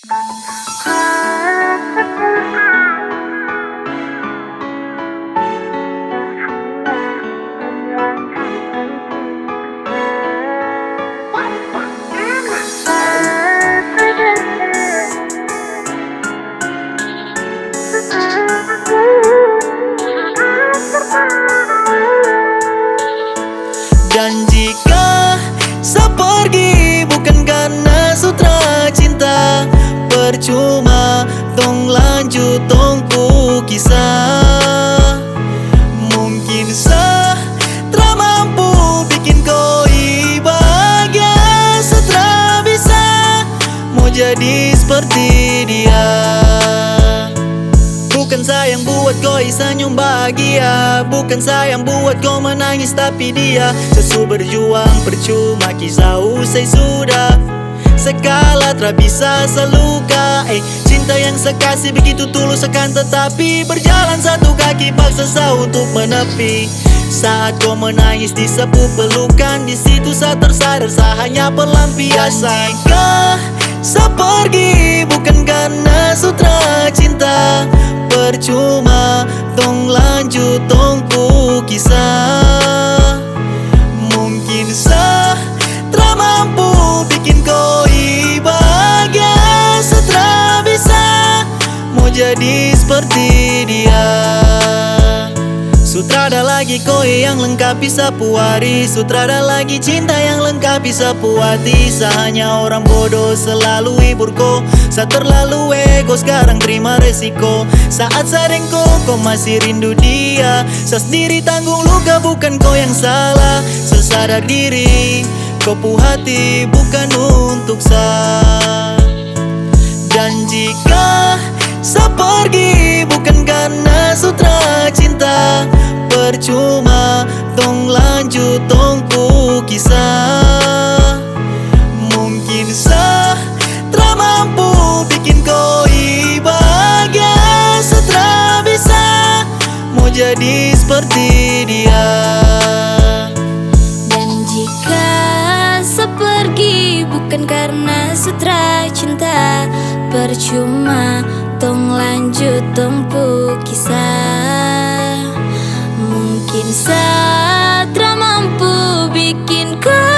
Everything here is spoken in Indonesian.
Dan jika sepergi bukan karena sutra cinta, percuma tong lanjut tongku kisah. Mungkin setra mampu bikin koi bahagia, setra bisa mau jadi seperti dia. Bukan saya yang buat koi senyum bahagia, bukan saya yang buat kau menangis tapi dia. Sesu berjuang percuma kisah usai sudah, segala tak bisa seluka. Cinta yang sekasih begitu tulus akan tetapi berjalan satu kaki paksa saya untuk menepi. Saat kau menangis di sepu pelukan, di situ saya tersadar saya hanya pelampiasan. Jika saya pergi bukan karena sutra cinta, percuma tong lanjut tongku kisah. Mungkin setra mampu bikin koi bahagia, setra bisa mau jadi seperti dia. Sutrada lagi koi yang lengkapi sapu hari, sutrada lagi cinta yang lengkapi sapu hati. Saya hanya orang bodoh selalu hibur kau, saya terlalu ego sekarang terima resiko. Saat sadengko kau masih rindu dia, saya sendiri tanggung luka bukan kau yang salah. Saya sadar diri kau pu hati bukan untuk saya. Dan jika saya pergi bukan karena sutra cinta, percuma tong lanjut tongku kisah. Mungkin setra mampu bikin koi bahagia, setra bisa mau jadi seperti dia. Dan jika sepergi bukan karena sutra cinta, percuma tong lanjut tongku kisah. Mungkin setra mampu bikin kau